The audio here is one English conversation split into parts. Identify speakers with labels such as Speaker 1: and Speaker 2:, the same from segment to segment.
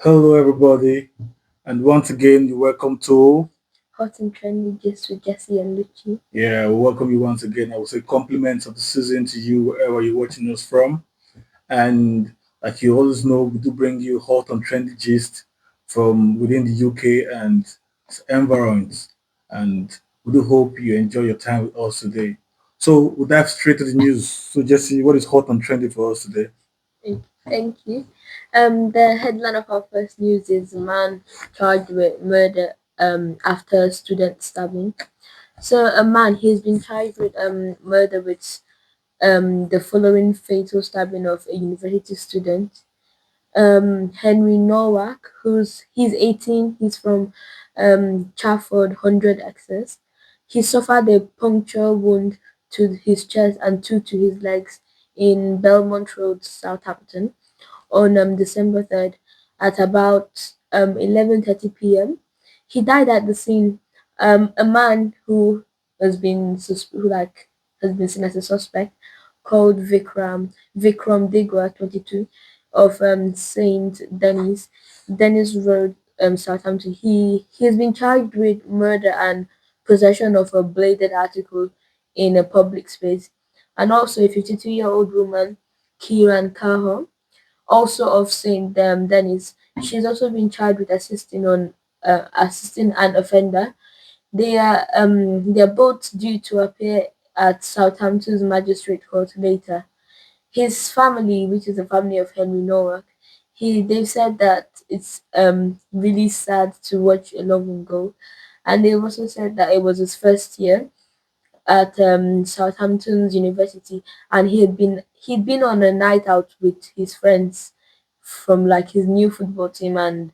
Speaker 1: Hello, everybody, and once again, you're welcome to.
Speaker 2: Hot and trendy gist with Jesse and Lucci.
Speaker 1: Yeah, we welcome you once again. I would say compliments of the season to you, wherever you're watching us from. And like you always know, we do bring you hot and trendy gist from within the UK and its environs. And we do hope you enjoy your time with us today. So we'll dive straight to the news. So, Jesse, what is hot and trendy for us today?
Speaker 2: Thank you. The headline of our first news is man charged with murder after student stabbing. So a man he's been charged with murder with the following fatal stabbing of a university student. Henry Nowak, he's 18, he's from Chafford 100 access. He suffered a puncture wound to his chest and two to his legs in Belmont Road, Southampton on December 3rd at about 11:30 p.m. He died at the scene. A man who has been seen as a suspect called Vikram Digwa 22 of Saint Denis Road, Southampton. He has been charged with murder and possession of a bladed article in a public space, and also a 52-year-old woman, Kiran Kaho, also of Saint Denis. She's also been charged with assisting an offender. They are both due to appear at Southampton's magistrate court later. His family, which is the family of Henry Nowak, they've said that it's really sad to watch a loved one go, and they've also said that it was his first year at Southampton's University, and he'd been on a night out with his friends from like his new football team, and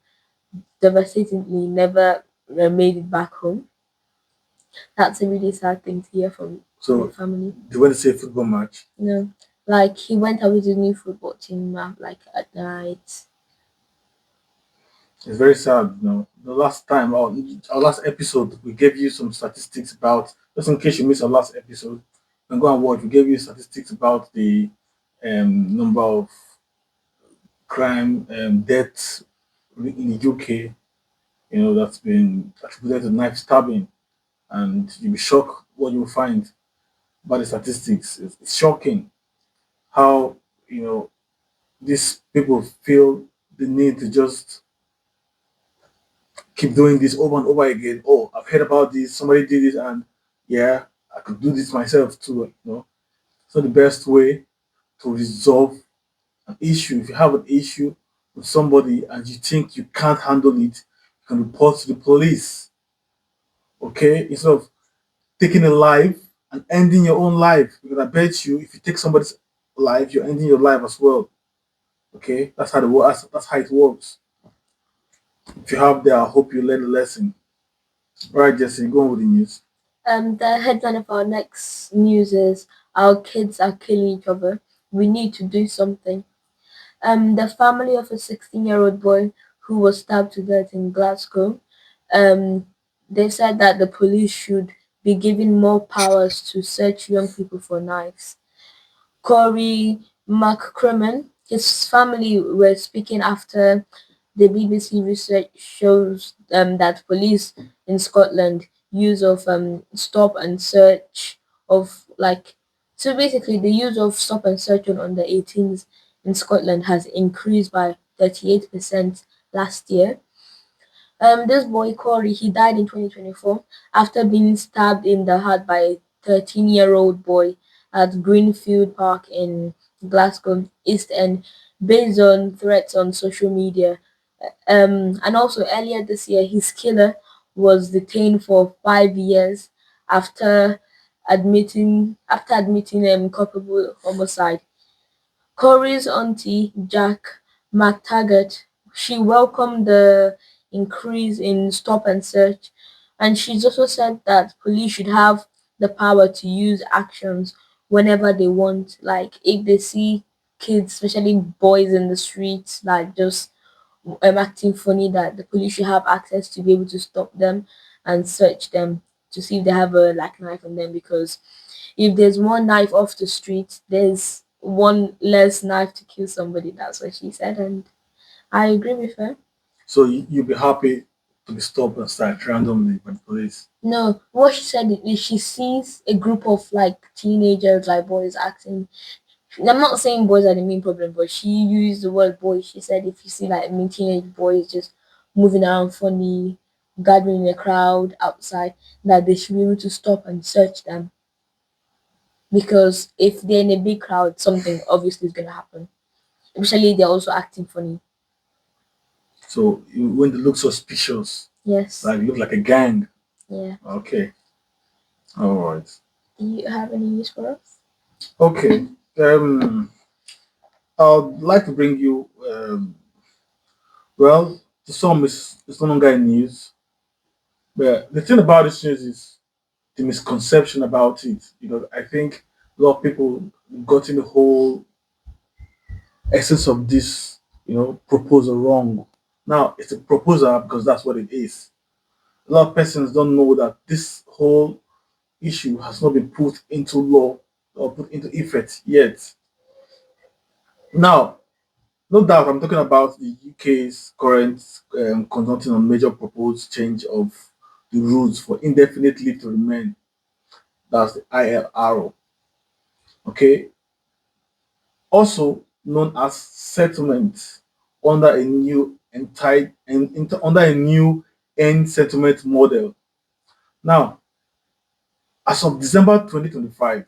Speaker 2: devastatingly never made it back home. That's a really sad thing to hear from the
Speaker 1: So,
Speaker 2: family.
Speaker 1: do you want to say football match?
Speaker 2: You know, like he went out with his new football team, like at night.
Speaker 1: It's very sad, The last time, our last episode, we gave you some statistics about, just in case you missed our last episode, and go and watch. We gave you statistics about the number of crime deaths in the UK, that's been attributed to knife stabbing, and you'll be shocked what you'll find about the statistics. It's shocking how, you know, these people feel the need to just keep doing this over and over again. Oh, I've heard about this. Somebody did it, and yeah, I could do this myself too. So the best way to resolve an issue, if you have an issue with somebody and you think you can't handle it, you can report to the police. Okay, instead of taking a life and ending your own life, because I bet you, if you take somebody's life, you're ending your life as well. Okay, that's how the that's how it works. If you have that, I hope you learn a lesson. All right, Jesse, go on with the news.
Speaker 2: The headline of our next news is our kids are killing each other. We need to do something. The family of a 16-year-old boy who was stabbed to death in Glasgow, um, they said that the police should be given more powers to search young people for knives. Corey McCrimmon, his family were speaking after the BBC research shows that police in Scotland use of stop and search of like so basically the use of stop and search on under 18s in Scotland has increased by 38% last year. This boy Corey, he died in 2024 after being stabbed in the heart by a 13-year-old boy at Greenfield Park in Glasgow East End, based on threats on social media. And also earlier this year, his killer was detained for 5 years after admitting culpable homicide. Corey's auntie, Jack McTaggart, she welcomed the increase in stop and search, and she's also said that police should have the power to use actions whenever they want. Like if they see kids, especially boys in the streets, like just acting funny, that the police should have access to be able to stop them and search them to see if they have a like knife on them, because if there's one knife off the street, there's one less knife to kill somebody. That's what she said, and I agree with her.
Speaker 1: So you'll be happy to be stopped and searched randomly by the police.
Speaker 2: No, what she said is she sees a group of like teenagers, like boys acting. I'm not saying boys are the main problem, but she used the word boys. She said if you see like teenage boys just moving around funny, gathering in a crowd outside, that they should be able to stop and search them because if they're in a big crowd, something obviously is gonna happen. Especially they're also acting funny.
Speaker 1: So when they look suspicious,
Speaker 2: Yes.
Speaker 1: like look like a gang.
Speaker 2: Yeah.
Speaker 1: Okay. All right.
Speaker 2: Do you have any news for us?
Speaker 1: Okay. I'd like to bring you. Well, to some, it's no longer in news. But the thing about this news is the misconception about it. I think a lot of people got in the whole essence of this, proposal wrong. Now, it's a proposal because that's what it is. A lot of persons don't know that this whole issue has not been put into law or put into effect yet. Now, no doubt, I'm talking about the UK's current consulting on major proposed change of the rules for indefinite leave to remain. That's the ILR. Okay, also known as settlement under a new under a new end settlement model. Now, as of December 2025,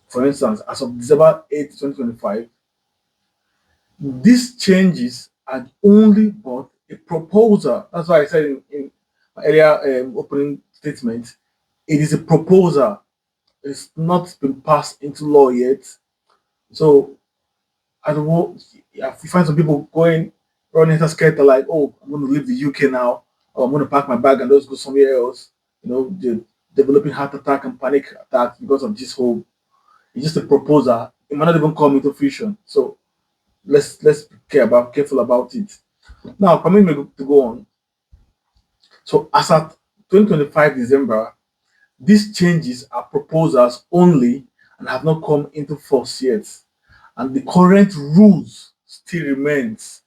Speaker 1: for instance, as of December 8th, 2025, these changes are only but a proposal. That's why I said in my earlier opening statement, it is a proposal. It's not been passed into law yet. So I don't know. If you find some people going running to scatter like, oh, I'm going to leave the UK now, or I'm going to pack my bag and just go somewhere else. They're developing heart attack and panic attack because of this whole. It's just a proposal. It might not even come into fruition. So let's be careful about it. Now, permit me to go on. So as at 2025 December, these changes are proposals only and have not come into force yet. And the current rules still remains.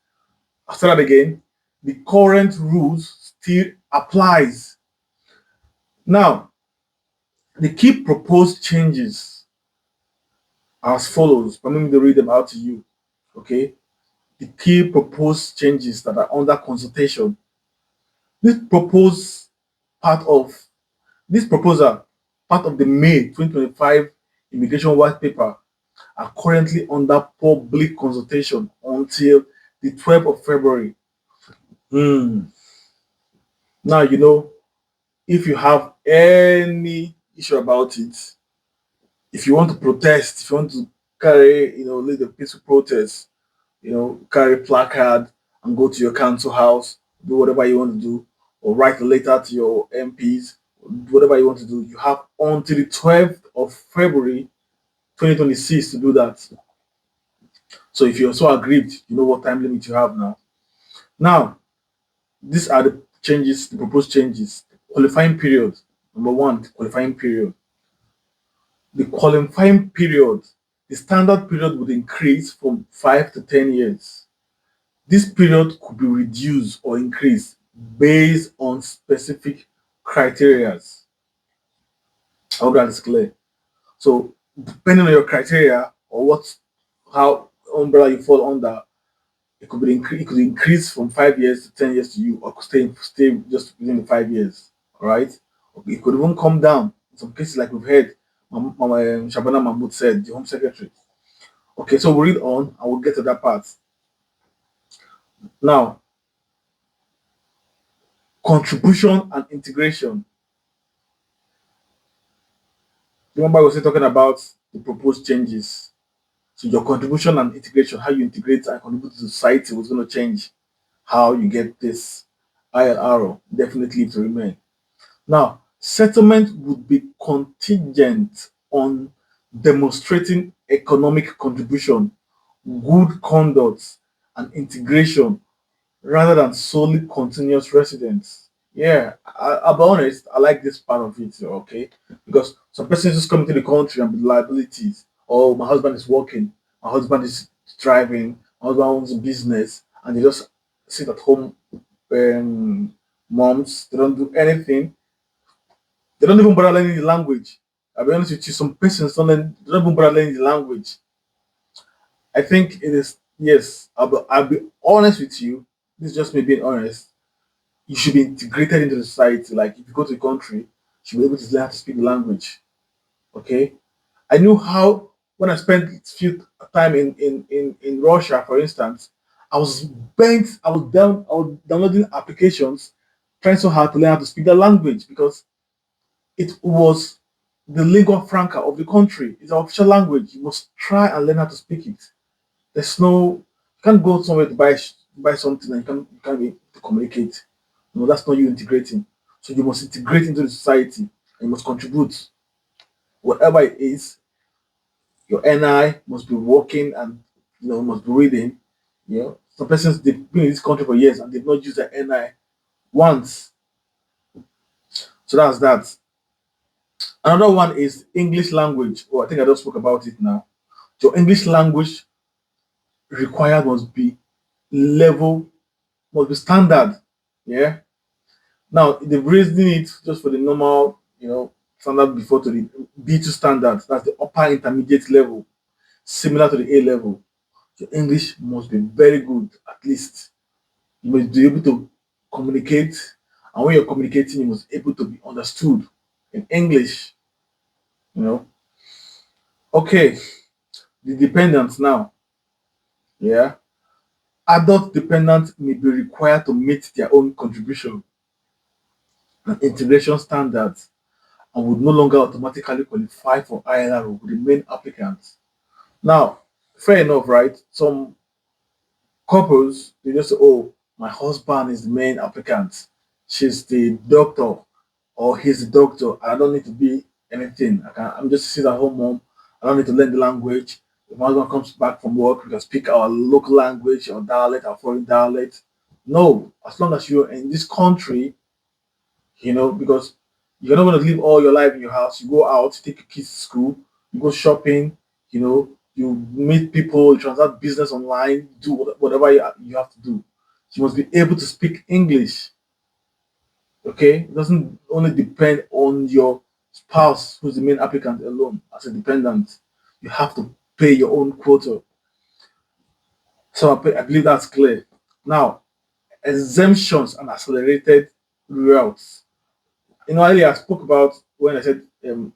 Speaker 1: I'll say that again. The current rules still applies. Now, the key proposed changes are as follows. Permit me to read them out to you. Okay. The key proposed changes that are under consultation. This proposed part of this proposal, part of the May 2025 immigration white paper, are currently under public consultation until the 12th of February. Hmm. Now, if you have any issue about it, if you want to protest, if you want to carry, lead a peaceful protest, carry placard and go to your council house, do whatever you want to do, or write a letter to your MPs, whatever you want to do, you have until the 12th of February 2026 to do that. So if you're so aggrieved, you know what time limit you have now. Now, these are the changes, the proposed changes. Qualifying period. Number one, the qualifying period. The qualifying period, the standard period would increase from 5 to 10 years. This period could be reduced or increased based on specific criteria. I hope that is clear. So, depending on your criteria or how umbrella you fall under, it could increase from 5 years to 10 years to you, or could stay just within the 5 years. All right. Okay, it could even come down in some cases, like we've heard. Mama Shabana Mahmoud said, the Home Secretary. Okay, so we'll read on and we'll get to that part. Now, contribution and integration. Remember, we were still talking about the proposed changes. So your contribution and integration, how you integrate and contribute to society, was going to change how you get this ILR definitely to remain. Now, settlement would be contingent on demonstrating economic contribution, good conduct, and integration rather than solely continuous residence. Yeah, I'll be honest, I like this part of it, okay? Because some persons just come into the country and with liabilities. Oh, my husband is working, my husband is driving, my husband owns a business, and they just sit at home. Moms, they don't do anything. They don't even bother learning the language. I'll be honest with you, some persons they don't even bother learning the language. I think it is, yes, I'll be honest with you. This is just me being honest. You should be integrated into the society. Like if you go to a country, you should be able to learn how to speak the language. Okay. I knew how when I spent few time in Russia, for instance, I was I was downloading applications, trying so hard to learn how to speak the language because it was the lingua franca of the country. It's our official language. You must try and learn how to speak it. There's no you can't go somewhere to buy something and you can't be able to communicate. No, that's not you integrating. So you must integrate into the society and you must contribute. Whatever it is, your NI must be working and must be reading. Some persons they've been in this country for years and they've not used their NI once. So that's that. Another one is English language. Oh, I think I just spoke about it now. Your English language required must be level, must be standard. Yeah. Now they've raised it just for the normal, standard before to the B2 standard. That's the upper intermediate level, similar to the A level. Your English must be very good, at least. You must be able to communicate, and when you're communicating, you must be able to be understood in English. You know. Okay, the dependents now. Yeah, adult dependents may be required to meet their own contribution and integration standards and would no longer automatically qualify for ILR with the main applicants. Now, fair enough, right? Some couples they just say, "Oh, my husband is the main applicant. She's the doctor, or he's the doctor. I don't need to be anything. I'm just a sit-at-home mom. I don't need to learn the language. If my husband comes back from work, we can speak our local language, or dialect, our foreign dialect. No, as long as you're in this country, because you're not going to live all your life in your house. You go out, take your kids to school, you go shopping, you meet people, you transact business online, do whatever you have to do. You must be able to speak English. Okay, it doesn't only depend on your spouse, who's the main applicant alone. As a dependent, you have to pay your own quota. So I believe that's clear. Now, exemptions and accelerated routes. Earlier I spoke about when I said it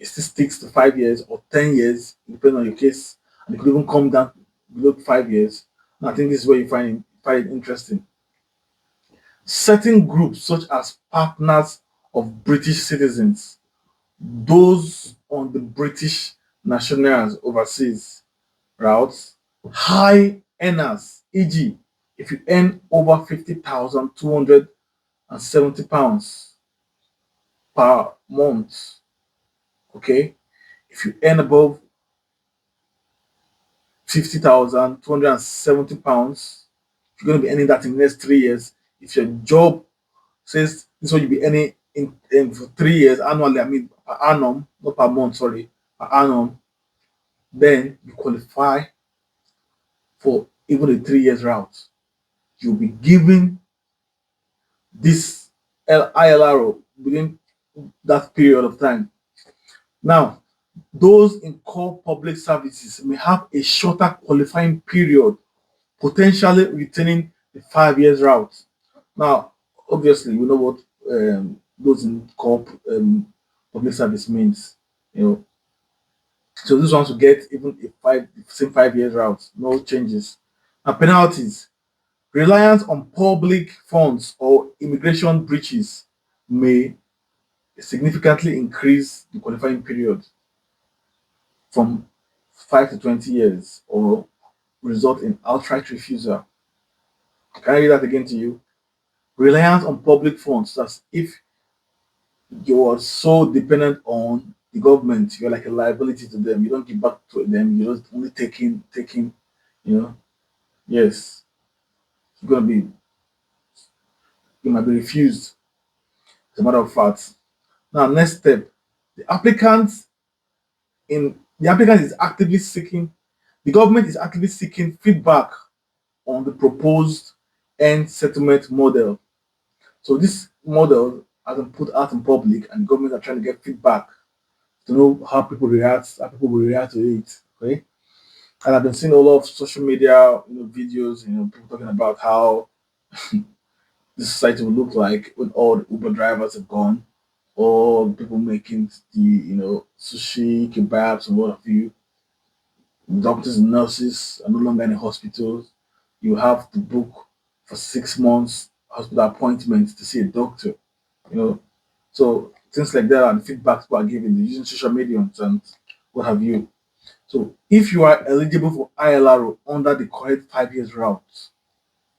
Speaker 1: still sticks to 5 years or 10 years, depending on your case, and it could even come down below 5 years. And I think this is where you find it interesting. Certain groups, such as partners of British citizens, those on the British nationals overseas routes, high earners, e.g., if you earn over £50,270 per month, okay, if you earn above £50,270, you're going to be earning that in the next 3 years. If your job says this is what you'll be earning in for 3 years annually, I mean per annum, not per month, sorry, per annum, then you qualify for even a 3 years route. You'll be given this ILRO within that period of time. Now, those in core public services may have a shorter qualifying period, potentially retaining the 5 years route. Now, obviously, we know what those in core public service means. So this ones will get even the same 5 years route, no changes. And penalties. Reliance on public funds or immigration breaches may significantly increase the qualifying period from 5 to 20 years or result in outright refusal. Can I read that again to you? Reliance on public funds. That's if you are so dependent on the government, you're like a liability to them. You don't give back to them. You're just only taking, you know. Yes, you're gonna be, you might be refused. As a matter of fact. Now, next step, the applicant the applicant is actively seeking, the government is actively seeking feedback on the proposed end settlement model. So this model has been put out in public, and the government are trying to get feedback to know how people will react to it. Okay, and I've been seeing a lot of social media, videos, people talking about how the society will look like when all the Uber drivers are gone, all the people making the sushi, kebabs, and what have you. Doctors and nurses are no longer in the hospitals. You have to book for 6 months hospital appointments to see a doctor. You know, so things like that and feedbacks people are giving using social media and what have you. So if you are eligible for ILRO under the correct 5 years route,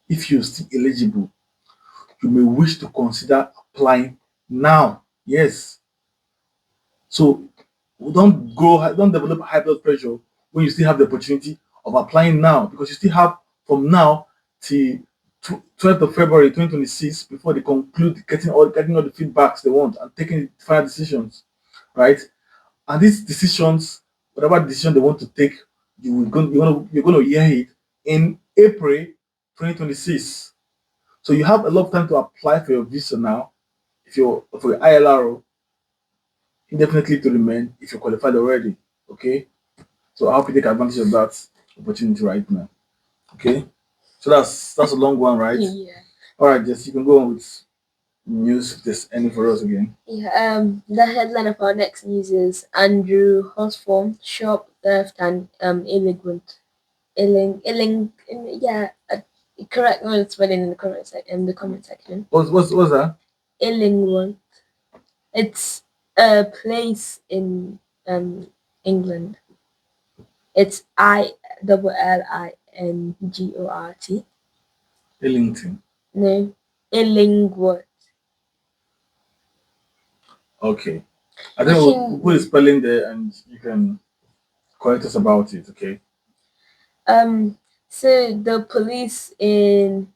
Speaker 1: if you're still eligible, you may wish to consider applying now. Yes. So don't develop high blood pressure when you still have the opportunity of applying now, because you still have from now till 12th of February 2026 before they conclude getting all the feedbacks they want and taking final decisions, right? And these decisions, whatever decision they want to take, you're going to hear it in April 2026. So you have a lot of time to apply for your visa now. If you're for your ILRO, indefinitely to remain if you're qualified already. Okay, so I hope you take advantage of that opportunity right now. Okay, so that's a long one, right?
Speaker 2: Yeah.
Speaker 1: All right, Jess, you can go on with news if there's any for us again.
Speaker 2: Yeah, the headline of our next news is Andrew Hosform, shop theft and immigrant. Yeah, correct me spelling in the comment section.
Speaker 1: What's that?
Speaker 2: Illingworth. It's a place in England. It's Illingort.
Speaker 1: Ellington.
Speaker 2: No, Illingworth.
Speaker 1: Okay, I
Speaker 2: You
Speaker 1: think we'll put the
Speaker 2: can
Speaker 1: spelling there and you can correct us about it. Okay.
Speaker 2: so the police in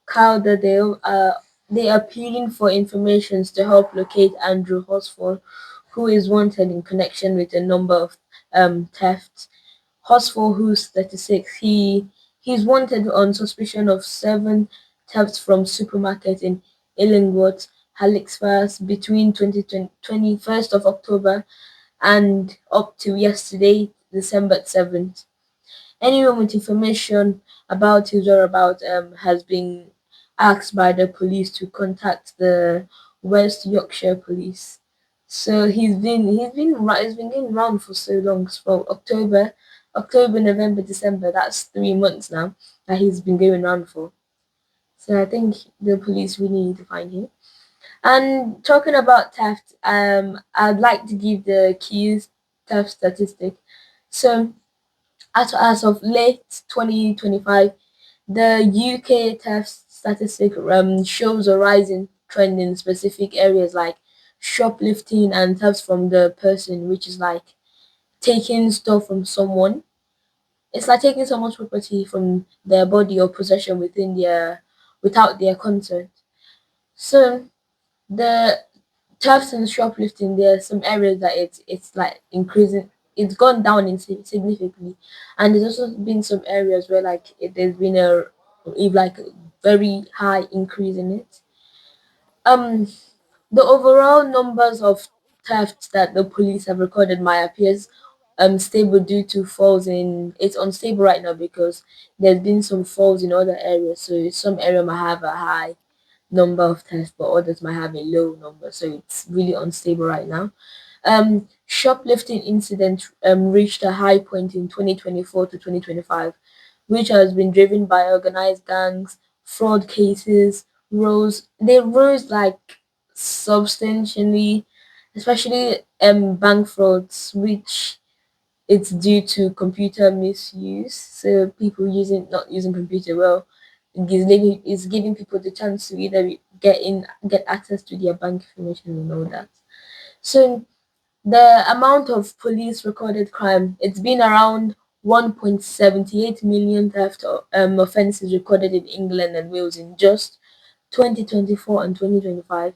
Speaker 2: Calderdale, they are appealing for information to help locate Andrew Hosford, who is wanted in connection with a number of thefts. Hosford, who's 36, he's wanted on suspicion of 7 thefts from supermarket in Illingworth, Halifax between 21st of October and up to yesterday, December 7th. Anyone with information about his whereabouts has been asked by the police to contact the West Yorkshire Police. So he's been going around for so long, from October, November, December. That's 3 months now that he's been going around for. So I think the police really need to find him. And talking about theft, I'd like to give the keys theft statistic. So as of late 2025, the UK theft statistic shows a rising trend in specific areas like shoplifting and thefts from the person, which is like taking stuff from someone. It's like taking someone's property from their body or possession without their consent. So the thefts and shoplifting, there are some areas that it's like increasing. It's gone down significantly, and there's also been some areas where there's been a very high increase in it. Um, the overall numbers of thefts that the police have recorded might appears stable due to falls in. It's unstable right now because there's been some falls in other areas. So some area might have a high number of tests, but others might have a low number. So it's really unstable right now. Shoplifting incident reached a high point in 2024 to 2025, which has been driven by organized gangs, fraud cases, rose like substantially, especially bank frauds, which it's due to computer misuse. So people using not using computer well is giving people the chance to either get access to their bank information and all that. So the amount of police recorded crime, it's been around 1.78 million theft offences recorded in England and Wales in just 2024 and 2025.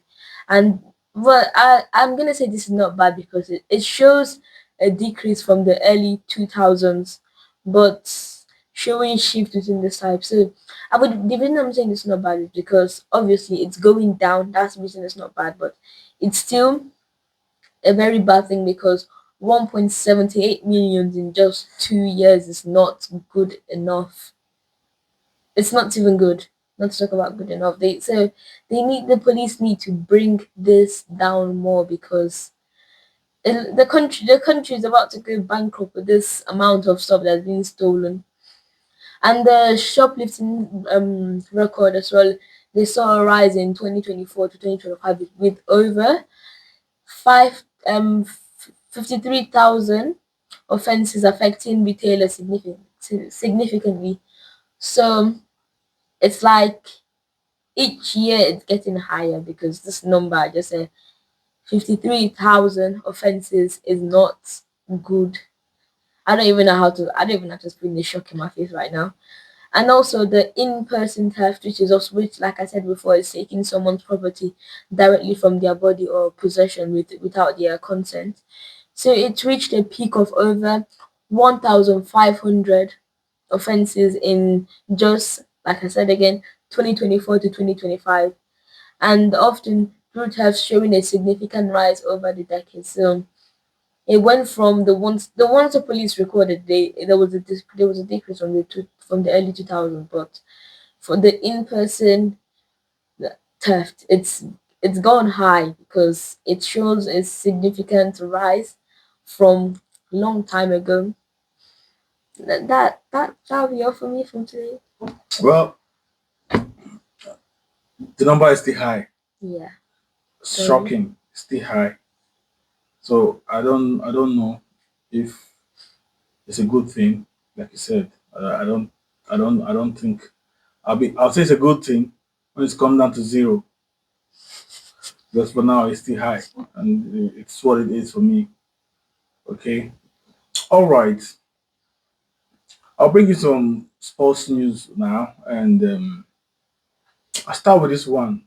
Speaker 2: And well, I'm gonna say this is not bad because it shows a decrease from the early 2000s, but showing shift within this type. So I would the reason I'm saying it's not bad is because obviously it's going down. That's the reason it's not bad, but it's still a very bad thing because 1.78 million in just 2 years is not good enough. It's not even good. Not to talk about good enough. The police need to bring this down more because the country is about to go bankrupt with this amount of stuff that's being stolen. And the shoplifting record as well, they saw a rise in 2024 to 2025 with over five 53,000 offenses affecting retailers significantly. So it's like each year it's getting higher because this number I just said 53,000 offenses is not good. I don't even know how to explain the shock in my face right now. And also the in-person theft, which is also which, like I said before, is taking someone's property directly from their body or possession without their consent. So it reached a peak of over 1,500 offenses in just, like I said again, 2024 to 2025, and often root have showing a significant rise over the decades. So it went from the ones the police recorded. There was a decrease from the early 2000s, but for the in person theft, it's gone high because it shows a significant rise from long time ago. That'll be all for me from today.
Speaker 1: Well, the number is still high.
Speaker 2: Yeah. Sorry.
Speaker 1: Shocking, still high. So I don't know if it's a good thing. Like you said, I don't think I'll say it's a good thing when it's come down to zero. Because for now it's still high, and it's what it is for me. Okay. All right. I'll bring you some sports news now, and I'll start with this one.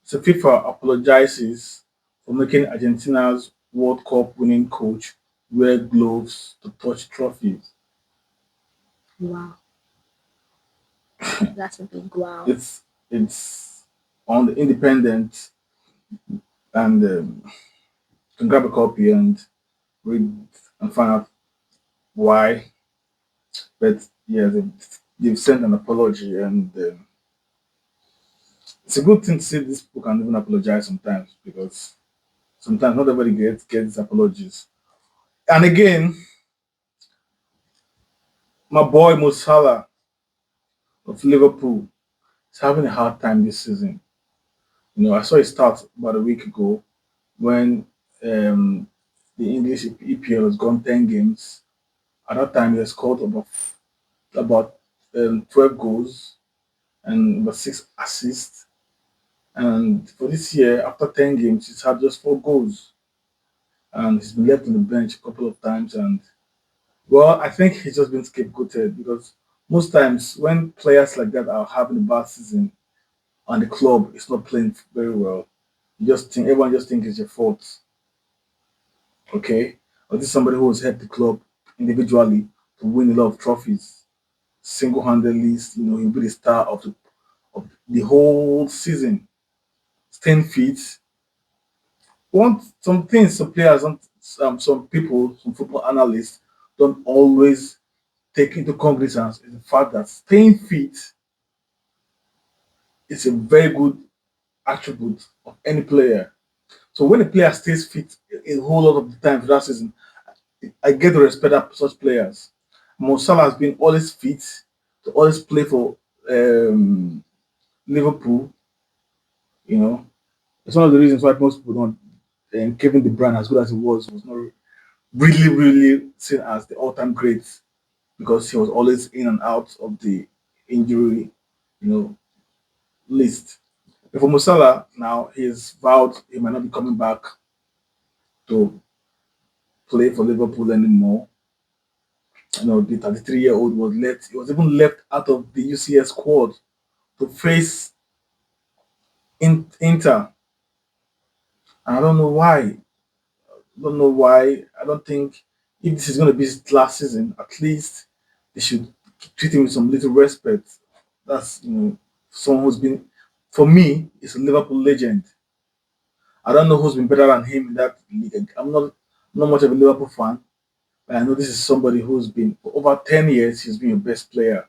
Speaker 1: So FIFA apologizes for making Argentina's World Cup winning coach wear gloves to touch trophies.
Speaker 2: Wow. That's a big wow.
Speaker 1: It's on the Independent, and you can grab a copy and read and find out why. But yeah, they've sent an apology, and it's a good thing to see these people can even apologize sometimes, because sometimes not everybody gets apologies. And again, my boy Mo Salah of Liverpool is having a hard time this season. I saw it start about a week ago when um, the English EPL has gone 10 games. At that time, he has scored about 12 goals and about 6 assists. And for this year, after 10 games, he's had just 4 goals, and he's been left on the bench a couple of times. And well, I think he's just been scapegoated, because most times when players like that are having a bad season and the club is not playing very well, everyone just think it's your fault. Okay, or this is somebody who has helped the club individually to win a lot of trophies single-handedly. He'll be the star of the whole season. Staying fit. Some things, some players, some people, some football analysts don't always take into cognizance is the fact that staying fit is a very good attribute of any player. So when a player stays fit a whole lot of the time for that season, I get to respect such players. Mo Salah has been always fit to always play for um, Liverpool. You know, it's one of the reasons why most people don't. And Kevin De Bruyne, as good as he was not really, really seen as the all-time great, because he was always in and out of the injury, you know, list. But for Mo Salah, now he's vowed he might not be coming back to play for Liverpool anymore. The 33-year-old was left. He was even left out of the UCS squad to face Inter. And I don't know why. I don't know why. I don't think if this is going to be his last season, at least they should treat him with some little respect. That's someone who's been, for me, is a Liverpool legend. I don't know who's been better than him in that league. I'm not much of a Liverpool fan, but I know this is somebody who's been for over 10 years. He's been your best player.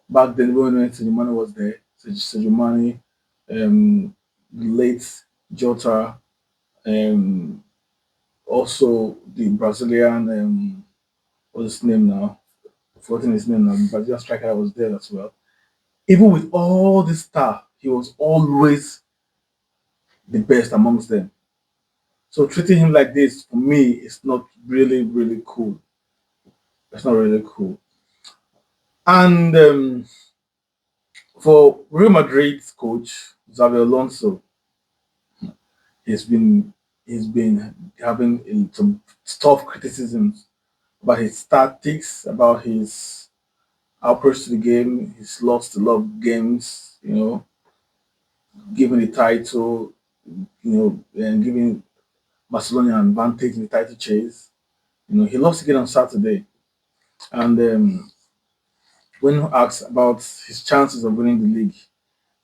Speaker 1: Back then, when Sadio Mane was there, Sadio Mane, late Jota, um, also the Brazilian, what's his name now? Forgotten his name now. The Brazilian striker that was there as well. Even with all this stuff, he was always the best amongst them. So treating him like this for me is not really, really cool. It's not really cool. And for Real Madrid's coach Xavi Alonso, he's been he's been having some tough criticisms about his tactics, about his approach to the game. He's lost a lot of games, giving the title, and giving Barcelona an advantage in the title chase. He lost again on Saturday, and when asked about his chances of winning the league,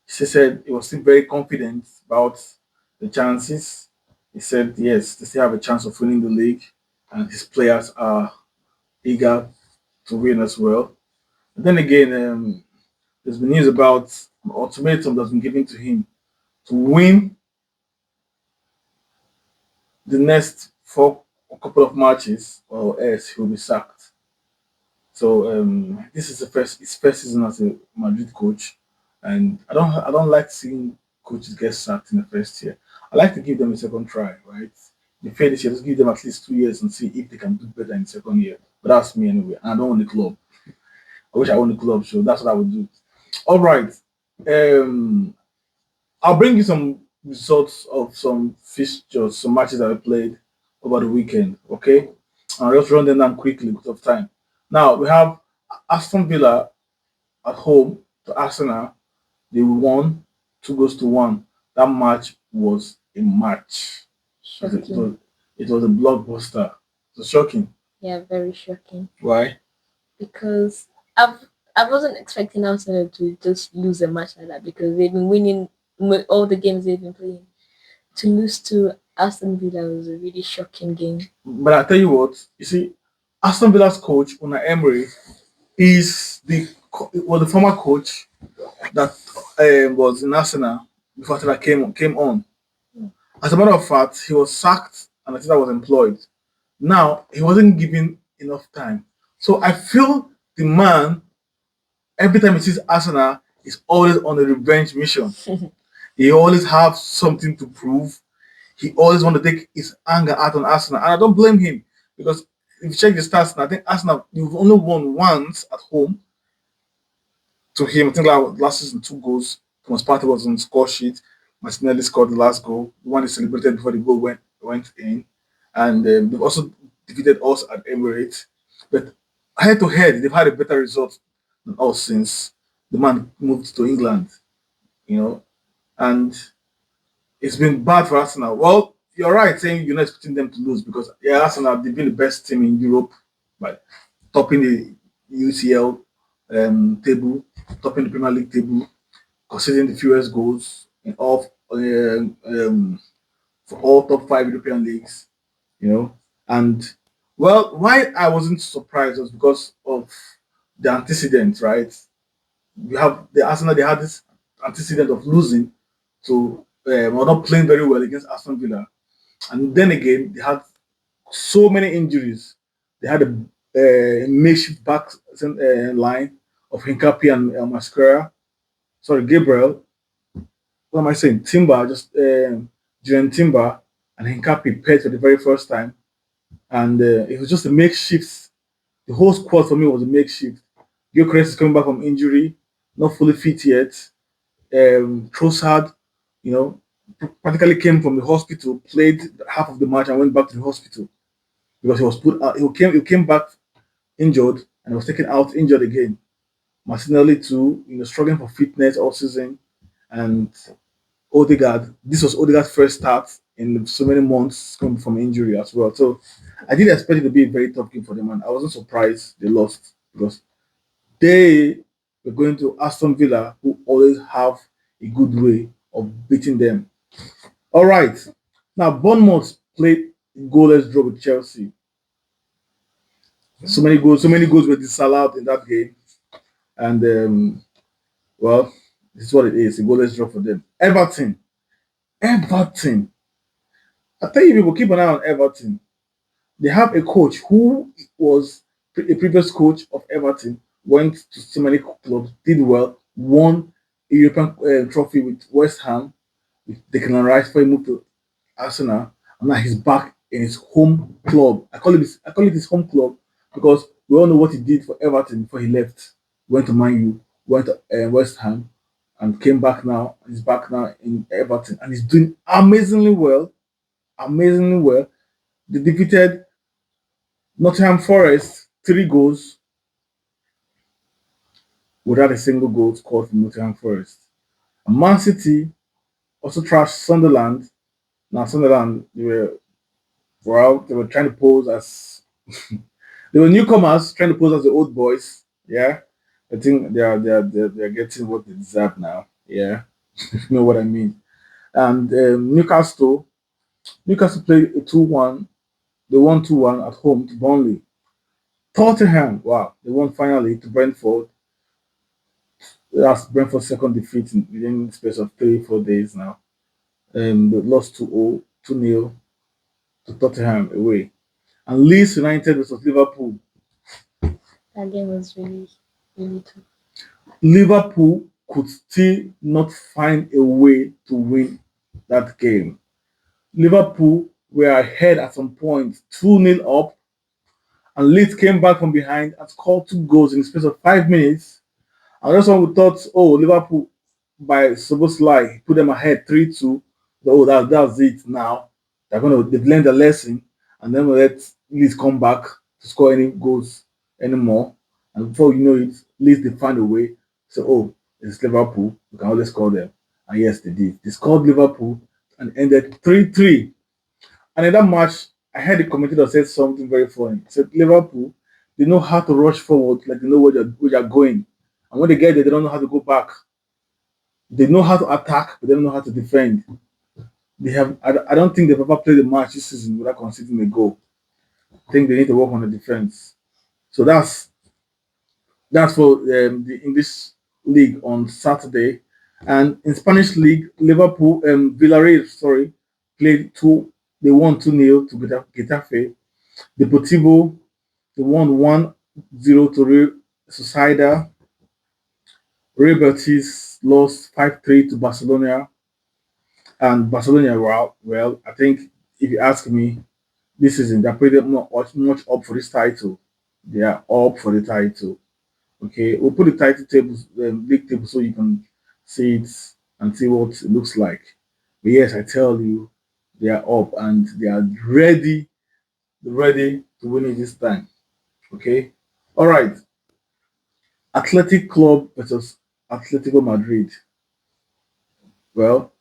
Speaker 1: he said he was still very confident about the chances. He said yes, they still have a chance of winning the league, and his players are eager to win as well. But then again, there's been news about an ultimatum that's been given to him to win the next four a couple of matches, or else he'll be sacked. So this is the first his first season as a Madrid coach, and I don't like seeing coaches get sacked in the first year. I like to give them a second try, right? They fail this year, just give them at least 2 years and see if they can do better in the second year. But that's me anyway, and I don't want the club. I wish I owned the club, so that's what I would do. All right, um, I'll bring you some results of some fixtures, some matches that I played over the weekend. Okay, I'll just run them down quickly because of time. Now we have Aston Villa at home to Arsenal. They won 2 goals to 1. That match was a match. It was, it
Speaker 2: Shocking.
Speaker 1: was, it was a blockbuster. It was shocking.
Speaker 2: Yeah, very shocking.
Speaker 1: Why?
Speaker 2: Because I wasn't expecting Arsenal to just lose a match like that because they've been winning all the games they've been playing. To lose to Aston Villa was a really shocking game.
Speaker 1: But I tell you what, you see, Aston Villa's coach Unai Emery was the former coach that was in Arsenal before Arteta came on. As a matter of fact, he was sacked and Arteta was employed. Now he wasn't given enough time, so I feel the man every time he sees Arsenal is always on a revenge mission. He always have something to prove. He always want to take his anger out on Arsenal, and I don't blame him because if you check the stats, I think Arsenal you've only won once at home to him. I think like last season 2 goals. Thomas Partey was on the score sheet. Martinelli scored the last goal. The one he celebrated before the goal went in, and they've also defeated us at Emirates. But head to head, they've had a better result than us since the man moved to England. You know, and it's been bad for Arsenal. Well, you're right saying you're not expecting them to lose because yeah, Arsenal they've been the best team in Europe by topping the UCL table, topping the Premier League table, conceding the fewest goals in all for all top 5 European leagues. You know, and well, why I wasn't surprised was because of the antecedent, right? You have the Arsenal, they had this antecedent of losing to or not playing very well against Aston Villa, and then again they had so many injuries. They had a makeshift back line of Hincapi and Masquera. Sorry, Gabriel. What am I saying? Timber, just Julian Timber and Hincapi paired for the very first time, and it was just a makeshift. The whole squad for me was a makeshift. Gyökeres is coming back from injury, not fully fit yet. Trossard, you know, practically came from the hospital, played half of the match, and went back to the hospital because he was put out. He came back injured and was taken out injured again. Martinelli too, struggling for fitness all season, and Odegaard. This was Odegaard's first start in so many months coming from injury as well. So I did expect it to be a very tough game for them, and I wasn't surprised they lost because They were going to Aston Villa, who always have a good way of beating them. All right. Now, Bournemouth played goalless draw with Chelsea. So many goals were disallowed in that game. And, well, this is what it is a goalless draw for them. Everton. I tell you, people, keep an eye on Everton. They have a coach who was a previous coach of Everton, went to so many clubs, did well, won a European trophy with West Ham, with Declan Rice before he moved to Arsenal, and now he's back in his home club. I call it his home club because we all know what he did for Everton before he left. Went to Man U, went to West Ham, and came back now. He's back now in Everton, and he's doing amazingly well. Amazingly well. They defeated Nottingham Forest 3 goals without a single goal scored from Nottingham Forest. And Man City also trashed Sunderland. Now Sunderland they were trying to pose as they were newcomers trying to pose as the old boys. Yeah, I think they are getting what they deserve now. Yeah, you know what I mean. And Newcastle played a 2-1. They won 2-1 at home to Burnley. Tottenham, wow, they won finally to Brentford. That's Brentford's second defeat within the space of 3 4 days now. They lost 2-0, 2-0 to Tottenham away. And Leeds United versus Liverpool.
Speaker 2: That game was really tough.
Speaker 1: Liverpool could still not find a way to win that game. Liverpool were ahead at some point, 2-0 up, and Leeds came back from behind and scored 2 goals in the space of 5 minutes. And that's when we thought, oh, Liverpool by Soboslai put them ahead 3-2. Oh, that's it now. They've learned the lesson, and then we let Leeds come back to score any goals anymore. And before you know it, Leeds they find a way. So oh, it's Liverpool. We can always score them. And yes, they did. They scored Liverpool and ended 3-3. And in that match, I heard the commentator said something very funny. He said Liverpool, they know how to rush forward, like they know where they're going. And when they get there, they don't know how to go back. They know how to attack, but they don't know how to defend. I don't think they've ever played a match this season without conceding a goal. I think they need to work on the defense. So that's for the English league on Saturday, and in Spanish league, Liverpool Villarreal played two. They won 2-0 to Getafe. Deportivo they won 1-0 to Real Sociedad. Real Betis lost 5-3 to Barcelona, and Barcelona were out. Well, I think if you ask me, this season they're pretty much up for this title. They are up for the title. Okay, we'll put the title tables, league table, so you can see it and see what it looks like. But yes, I tell you, they are up and they are ready to win it this time. Okay, all right. Athletic Club versus Atletico Madrid. Well,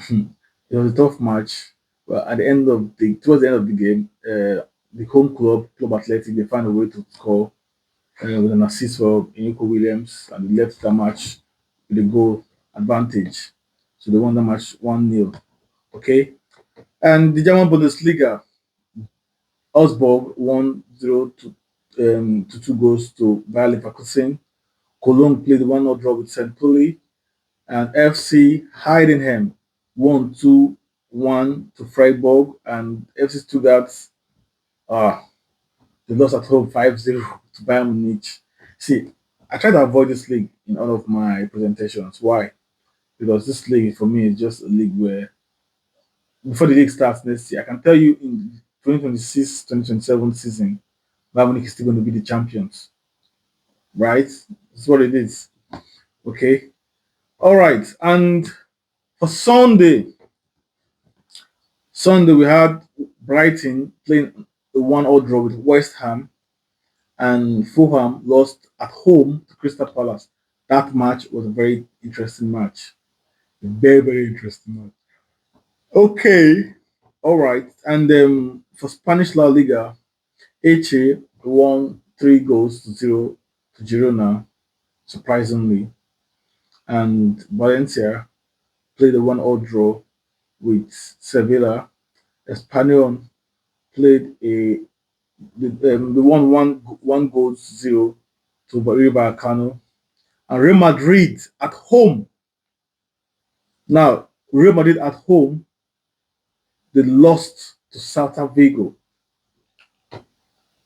Speaker 1: it was a tough match. Well, towards the end of the game, the home club, Club Athletic, they found a way to score with an assist for Emmanuel-Williams, and they left the match with a goal advantage. So they won the match 1-0. Okay. And the German Bundesliga, Augsburg won 0 to 2 goals to Bayer Leverkusen. Cologne played 1-0 draw with St. Pauli, and FC Heidenheim won 2-1 to Freiburg, and FC Stuttgart uh, they lost at home 5-0 to Bayern Munich. See, I try to avoid this league in all of my presentations. Why? Because this league for me is just a league where before the league starts next year, I can tell you in 2026-2027 season, Bayern Munich is still going to be the champions. Right? That's what it is. Okay. All right. And for Sunday we had Brighton playing a 1-0 draw with West Ham, and Fulham lost at home to Crystal Palace. That match was a very interesting match. A very, very interesting match. Okay. All right. And for Spanish La Liga, Eche won 3 goals to 0 to Girona. surprisingly. And Valencia played a 1-all draw with Sevilla. Espanyol played they won one goal to zero to River Cano. And Real Madrid at home. Now, Real Madrid at home, they lost to Celta Vigo.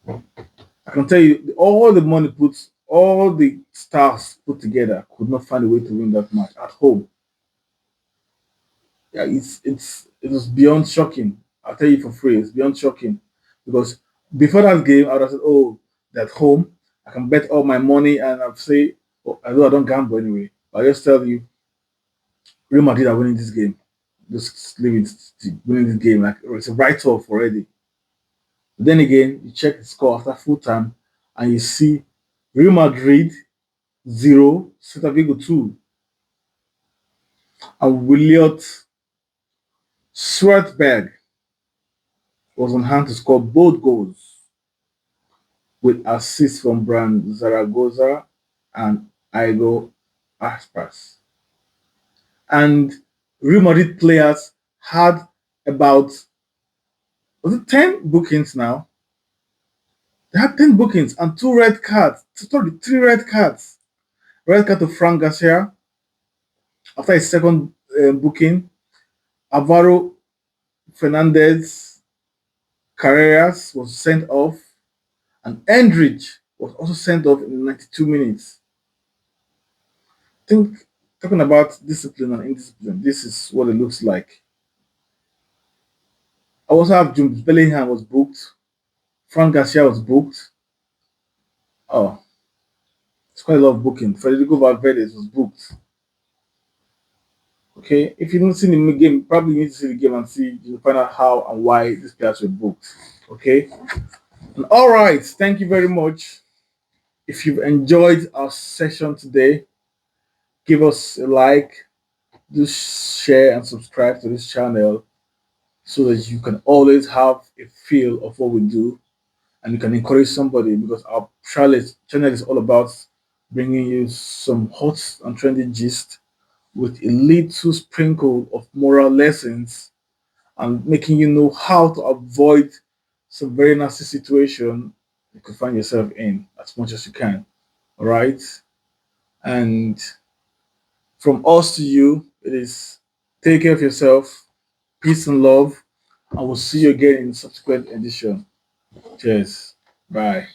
Speaker 1: I can tell you, all the money put, all the stars put together could not find a way to win that match at home. Yeah, it was beyond shocking. I'll tell you for free, it's beyond shocking because before that game, I would have said, "Oh, they're at home. I can bet all my money," and I'll say, "Oh, I know I don't gamble anyway." But I just tell you, Real Madrid are winning this game. Just leave it to winning this game. Like it's a write-off already. Then again, you check the score after full time, and you see Real Madrid 0, Celta Vigo 2, and Williot Swartberg was on hand to score both goals with assists from Brand Zaragoza and Igo Aspas. And Real Madrid players had about, was it 10 bookings now? They had 10 bookings and two red cards. Sorry, three red cards. Red card to Frank Garcia after his second booking. Alvaro Fernandez Carreras was sent off, and Endrich was also sent off in 92 minutes. Think talking about discipline and indiscipline, this is what it looks like. I also have Jude Bellingham was booked. Frank Garcia was booked. Oh, it's quite a lot of booking. Federico Valverde was booked. Okay, if you don't see the game, probably you need to see the game and see to find out how and why these players were booked. Okay, and all right, thank you very much. If you've enjoyed our session today, give us a like, do share and subscribe to this channel so that you can always have a feel of what we do and you can encourage somebody because our channel is all about bringing you some hot and trendy gist with a little sprinkle of moral lessons and making you know how to avoid some very nasty situation you could find yourself in as much as you can. All right. And from us to you, it is take care of yourself, peace and love, and we'll see you again in subsequent edition. Cheers. Bye.